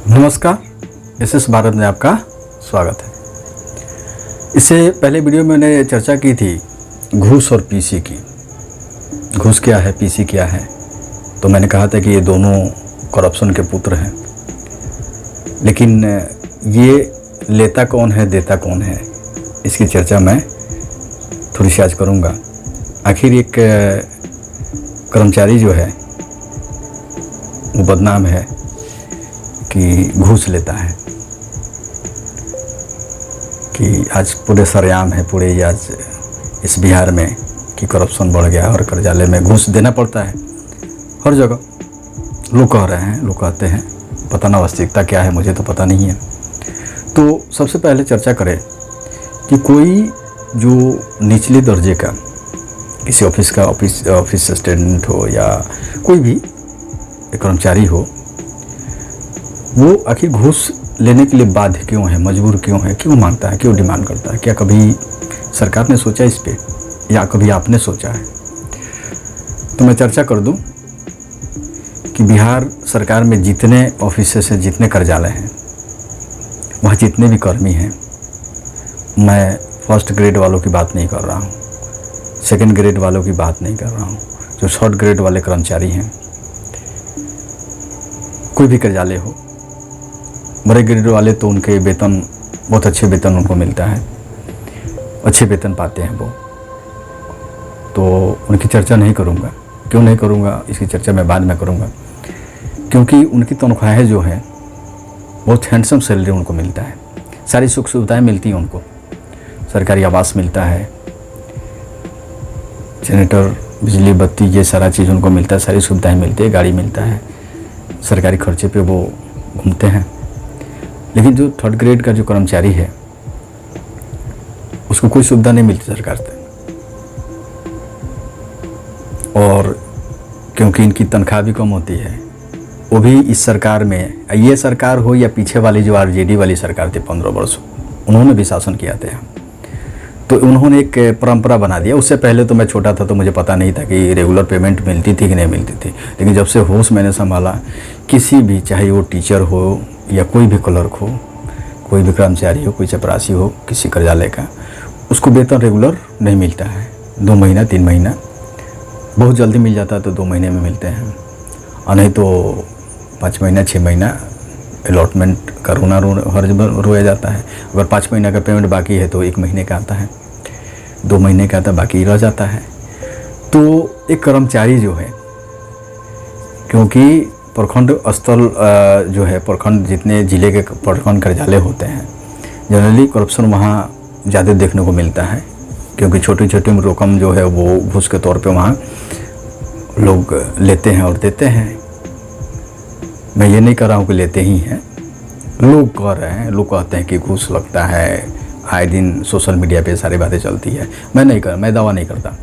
नमस्कार, SS भारत में आपका स्वागत है। इससे पहले वीडियो में मैंने चर्चा की थी घूस और पीसी की। घूस क्या है, पीसी क्या है। तो मैंने कहा था कि ये दोनों करप्शन के पुत्र हैं, लेकिन ये लेता कौन है, देता कौन है, इसकी चर्चा मैं थोड़ी सी आज करूँगा। आखिर एक कर्मचारी जो है वो बदनाम है कि घूस लेता है, कि आज पूरे सरेआम है, पूरे आज इस बिहार में कि करप्शन बढ़ गया और कर्जालय में घूस देना पड़ता है हर जगह। लोग कह रहे हैं, लोग कहते हैं, पता ना वास्तविकता क्या है, मुझे तो पता नहीं है। तो सबसे पहले चर्चा करें कि कोई जो निचले दर्जे का किसी ऑफिस का ऑफिस असिस्टेंट हो या कोई भी कर्मचारी हो, वो आखिर घूस लेने के लिए बाध्य क्यों है, मजबूर क्यों है, क्यों मांगता है, क्यों डिमांड करता है। क्या कभी सरकार ने सोचा इस पे, या कभी आपने सोचा है? तो मैं चर्चा कर दूं कि बिहार सरकार में जितने ऑफिसेस हैं, जितने कार्यालय हैं, वहाँ जितने भी कर्मी हैं, मैं फर्स्ट ग्रेड वालों की बात नहीं कर रहा हूँ, सेकंड ग्रेड वालों की बात नहीं कर रहा हूँ, जो थर्ड ग्रेड वाले कर्मचारी हैं, कोई भी कार्यालय हो, बड़े ग्रेड वाले तो उनके वेतन, बहुत अच्छे वेतन उनको मिलता है, अच्छे वेतन पाते हैं वो, तो उनकी चर्चा नहीं करूँगा। क्यों नहीं करूँगा, इसकी चर्चा मैं बाद में करूँगा। क्योंकि उनकी तनख्वाहें जो हैं बहुत हैंडसम सैलरी उनको मिलता है, सारी सुख सुविधाएं मिलती हैं उनको, सरकारी आवास मिलता है, जनरेटर, बिजली, बत्ती, ये सारा चीज़ उनको मिलता है, सारी सुविधाएँ मिलती है, गाड़ी मिलता है, सरकारी खर्चे पे वो घूमते हैं। लेकिन जो थर्ड ग्रेड का जो कर्मचारी है उसको कोई सुविधा नहीं मिलती सरकार से, और क्योंकि इनकी तनख्वाह भी कम होती है, वो भी इस सरकार में, ये सरकार हो या पीछे वाली जो RJD वाली सरकार थी 15 वर्ष, उन्होंने भी शासन किया था, तो उन्होंने एक परंपरा बना दिया। उससे पहले तो मैं छोटा था तो मुझे पता नहीं था कि रेगुलर पेमेंट मिलती थी कि नहीं मिलती थी, लेकिन जब से होश मैंने संभाला, किसी भी, चाहे वो टीचर हो या कोई भी क्लर्क हो, कोई भी कर्मचारी हो, कोई चपरासी हो किसी कार्यालय का, उसको वेतन रेगुलर नहीं मिलता है। 2 महीना 3 महीना, बहुत जल्दी मिल जाता है तो 2 महीने में मिलते हैं, और नहीं तो 5 महीना 6 महीना अलॉटमेंट का रोया जाता है। अगर 5 महीने का पेमेंट बाकी है तो 1 महीने का आता है, 2 महीने का आता, बाकी रह जाता है। तो एक कर्मचारी जो है, क्योंकि प्रखंड स्थल जो है, प्रखंड जितने ज़िले के प्रखंड कार्यालय होते हैं, जनरली करप्शन वहाँ ज़्यादा देखने को मिलता है, क्योंकि छोटी छोटी रकम जो है वो घूस के तौर पे वहाँ लोग लेते हैं और देते हैं। मैं ये नहीं कर रहा हूँ कि लेते ही हैं, लोग कह रहे हैं, लोग कहते हैं कि घूस लगता है, आए दिन सोशल मीडिया पे सारी बातें चलती है। मैं दावा नहीं करता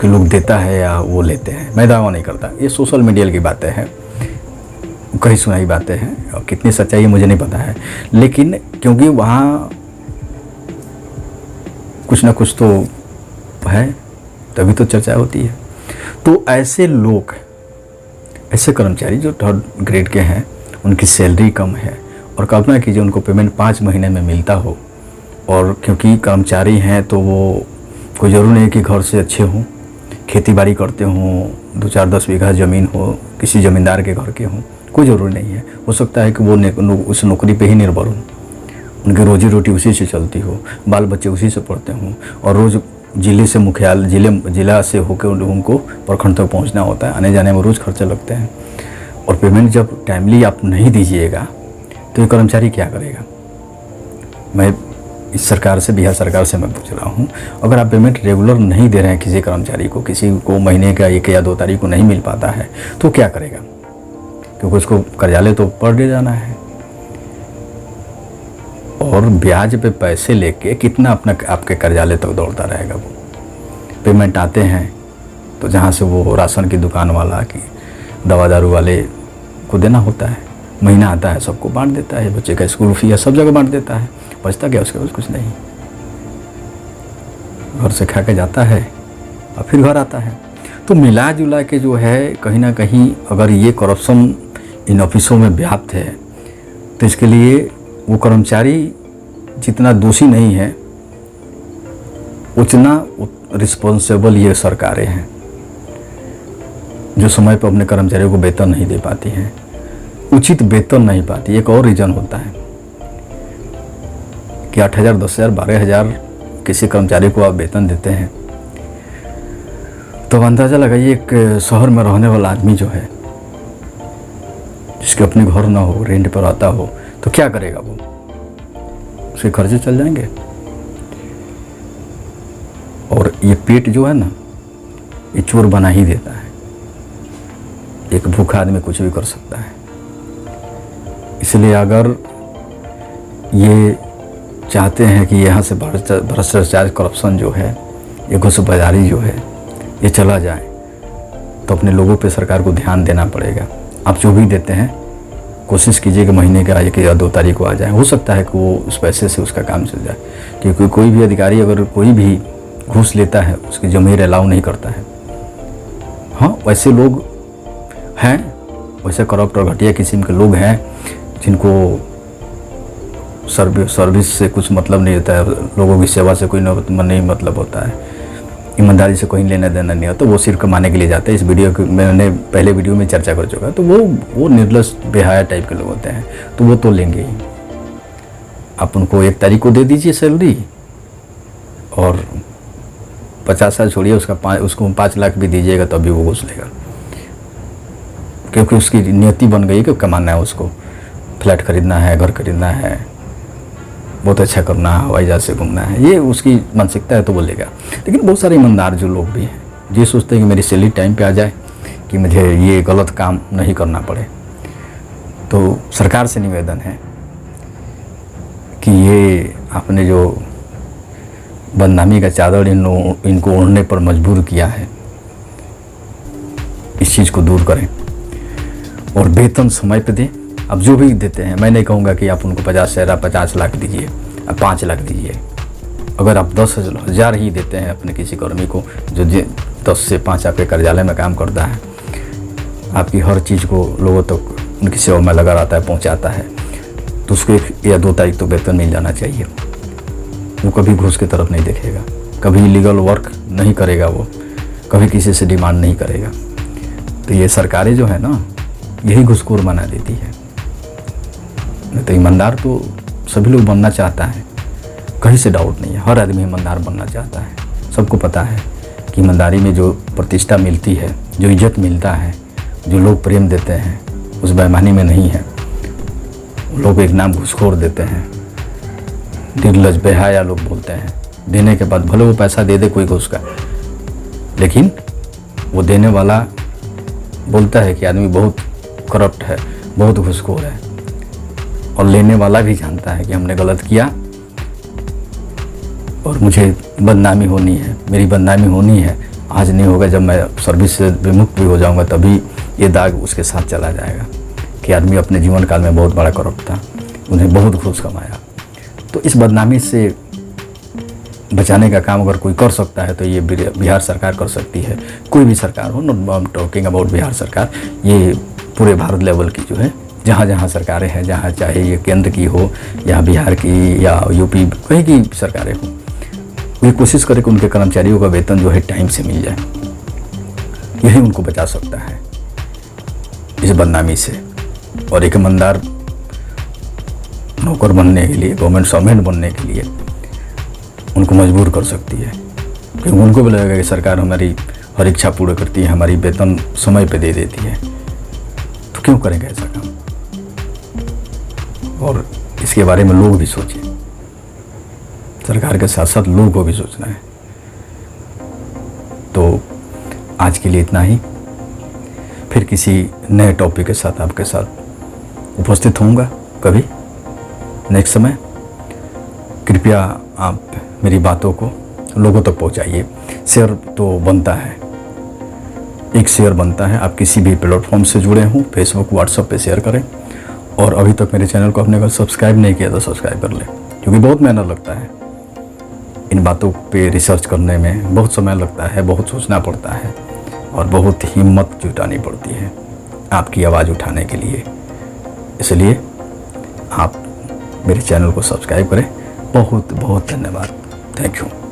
कि लोग देता है या वो लेते हैं, मैं दावा नहीं करता। ये सोशल मीडिया की बातें हैं, कहीं सुनाई बातें हैं, और कितनी सच्चाई है मुझे नहीं पता है, लेकिन क्योंकि वहाँ कुछ ना कुछ तो है, तभी तो चर्चा होती है। तो ऐसे लोग, ऐसे कर्मचारी जो थर्ड ग्रेड के हैं, उनकी सैलरी कम है, और कल्पना कीजिए उनको पेमेंट 5 महीने में मिलता हो, और क्योंकि कर्मचारी हैं तो वो कोई ज़रूर नहीं कि घर से अच्छे हों, खेती बाड़ी करते हों, 2-4-10 बीघा ज़मीन हो, किसी ज़मींदार के घर के हों, कोई ज़रूरी नहीं है। हो सकता है कि वो उस नौकरी पे ही निर्भर हों, उनकी रोजी रोटी उसी से चलती हो, बाल बच्चे उसी से पढ़ते हों, और रोज़ ज़िले से मुख्यालय जिला से होकर उनको प्रखंड तक पहुंचना होता है, आने जाने में रोज़ खर्चे लगते हैं, और पेमेंट जब टाइमली आप नहीं दीजिएगा तो ये कर्मचारी क्या करेगा। मैं इस सरकार से, बिहार सरकार से मैं पूछ रहा हूँ, अगर आप पेमेंट रेगुलर नहीं दे रहे हैं किसी कर्मचारी को, किसी को महीने का 1 या 2 तारीख को नहीं मिल पाता है, तो क्या करेगा, क्योंकि उसको कार्यालय तो पर डे जाना है, और ब्याज पे पैसे लेके कितना अपना आपके कार्यालय तक दौड़ता रहेगा वो। पेमेंट आते हैं तो जहाँ से वो राशन की दुकान वाला, की दवा दारू वाले को देना होता है, महीना आता है सबको बांट देता है, बच्चे का स्कूल फी सब जगह बांट देता है, बचता क्या उसके पास, कुछ नहीं, घर से खा के जाता है और फिर घर आता है। तो मिला जुला के जो है कहीं ना कहीं अगर ये करप्शन इन ऑफिसों में व्याप्त है, तो इसके लिए वो कर्मचारी जितना दोषी नहीं है उतना रिस्पॉन्सिबल ये सरकारें हैं, जो समय पर अपने कर्मचारियों को वेतन नहीं दे पाती हैं, उचित वेतन नहीं पाती। एक और रीज़न होता है कि 8,000, 10,000, 12,000 किसी कर्मचारी को आप वेतन देते हैं, तो अंदाज़ा लगाइए एक शहर में रहने वाला आदमी जो है, जिसके अपने घर ना हो, रेंट पर आता हो, तो क्या करेगा वो? उसके खर्चे चल जाएंगे। और ये पेट जो है ना, ये चोर बना ही देता है। एक भूखा आदमी कुछ भी कर सकता है। इसलिए अगर ये चाहते हैं कि यहाँ से भ्रष्टाचार, करप्शन जो है, ये घूसबाजारी जो है, ये चला जाए, तो अपने लोगों पे सरकार को ध्यान देना पड़ेगा। आप जो भी देते हैं कोशिश कीजिए कि महीने का 1 या 2 तारीख को आ जाए। हो सकता है कि वो उस पैसे से उसका काम चल जाए, क्योंकि कोई भी अधिकारी अगर कोई भी घूस लेता है उसकी ज़मीर अलाउ नहीं करता है। हाँ, वैसे लोग हैं, वैसे करप्ट और घटिया किस्म के लोग हैं जिनको सर्विस से कुछ मतलब नहीं होता है, लोगों की सेवा से कोई नहीं मतलब होता है, ईमानदारी से कोई लेना देना नहीं होता, वो सिर्फ कमाने के लिए जाते हैं। इस वीडियो के मैंने पहले वीडियो में चर्चा कर चुका है। तो वो निर्लज बेहाया टाइप के लोग होते हैं, तो वो तो लेंगे ही। आप उनको 1 तारीख को दे दीजिए सैलरी, और 50 साल छोड़िए, उसको 5 लाख भी दीजिएगा तो अभी वो घूस लेगा, क्योंकि उसकी नियति बन गई कि कमाना है, उसको फ्लैट खरीदना है, घर खरीदना है, बहुत अच्छा करना है, हवाई जहाज से घूमना है, ये उसकी मानसिकता है, तो बोलेगा। लेकिन बहुत सारे ईमानदार जो लोग भी हैं, ये सोचते हैं कि मेरी सैलरी टाइम पे आ जाए, कि मुझे ये गलत काम नहीं करना पड़े। तो सरकार से निवेदन है कि ये आपने जो बदनामी का चादर इनको ओढ़ने पर मजबूर किया है, इस चीज़ को दूर करें और वेतन समय पे दें। अब जो भी देते हैं, मैं नहीं कहूँगा कि आप उनको 50 लाख दीजिए, आप 5 लाख दीजिए। अगर आप 10,000 ही देते हैं अपने किसी कर्मी को, जो 10 से 5 आपके कार्यालय में काम करता है, आपकी हर चीज़ को लोगों तक उनकी सेवा में लगा रहता है, पहुँचाता है, तो उसको 1 या 2 तारीख तो वेतन मिल जाना चाहिए। वो कभी घूस की तरफ नहीं देखेगा, कभी इलीगल वर्क नहीं करेगा, वो कभी किसी से डिमांड नहीं करेगा। तो ये सरकारें जो है ना, यही घूसखोर बना देती है। नहीं तो ईमानदार तो सभी लोग बनना चाहता है, कहीं से डाउट नहीं है, हर आदमी ईमानदार बनना चाहता है। सबको पता है कि ईमानदारी में जो प्रतिष्ठा मिलती है, जो इज्जत मिलता है, जो लोग प्रेम देते हैं, उस बेईमानी में नहीं है। लोग एक नाम घूसखोर देते हैं, निर्लज बेहाया लोग बोलते हैं। देने के बाद भले वो पैसा दे दे कोई घूस का, लेकिन वो देने वाला बोलता है कि आदमी बहुत करप्ट है, बहुत घूसखोर है, और लेने वाला भी जानता है कि हमने गलत किया और मुझे बदनामी होनी है, मेरी बदनामी होनी है। आज नहीं होगा, जब मैं सर्विस से विमुक्त भी हो जाऊंगा, तभी ये दाग उसके साथ चला जाएगा कि आदमी अपने जीवन काल में बहुत बड़ा करप्ट था, उन्हें बहुत घूस कमाया। तो इस बदनामी से बचाने का काम अगर कोई कर सकता है तो ये बिहार सरकार कर सकती है। कोई भी सरकार हो, not I am talking about Bihar सरकार, ये पूरे भारत लेवल की जो है, जहाँ जहाँ सरकारें हैं, जहाँ चाहे ये केंद्र की हो या बिहार की या यूपी, कहीं की सरकारें हो, ये कोशिश करें कि उनके कर्मचारियों का वेतन जो है टाइम से मिल जाए। यही उनको बचा सकता है इस बदनामी से, और एक ईमानदार नौकर बनने के लिए, गवर्नमेंट सर्वेंट बनने के लिए उनको मजबूर कर सकती है। क्योंकि उनको भी लगेगा कि सरकार हमारी हर इच्छा पूरी करती है, हमारी वेतन समय पे दे देती है, तो क्यों करेंगे ऐसा काम। और इसके बारे में लोग भी सोचें, सरकार के साथ साथ लोगों को भी सोचना है। तो आज के लिए इतना ही, फिर किसी नए टॉपिक के साथ आपके साथ उपस्थित होऊंगा कभी नेक्स्ट समय। कृपया आप मेरी बातों को लोगों तक पहुंचाइए। शेयर तो बनता है, एक शेयर बनता है। आप किसी भी प्लेटफॉर्म से जुड़े हों, फेसबुक, व्हाट्सएप पे शेयर करें। और अभी तक मेरे चैनल को आपने अगर सब्सक्राइब नहीं किया तो सब्सक्राइब कर लें, क्योंकि बहुत मेहनत लगता है इन बातों पे रिसर्च करने में, बहुत समय लगता है, बहुत सोचना पड़ता है और बहुत हिम्मत जुटानी पड़ती है आपकी आवाज़ उठाने के लिए। इसलिए आप मेरे चैनल को सब्सक्राइब करें। बहुत बहुत धन्यवाद। Thank you.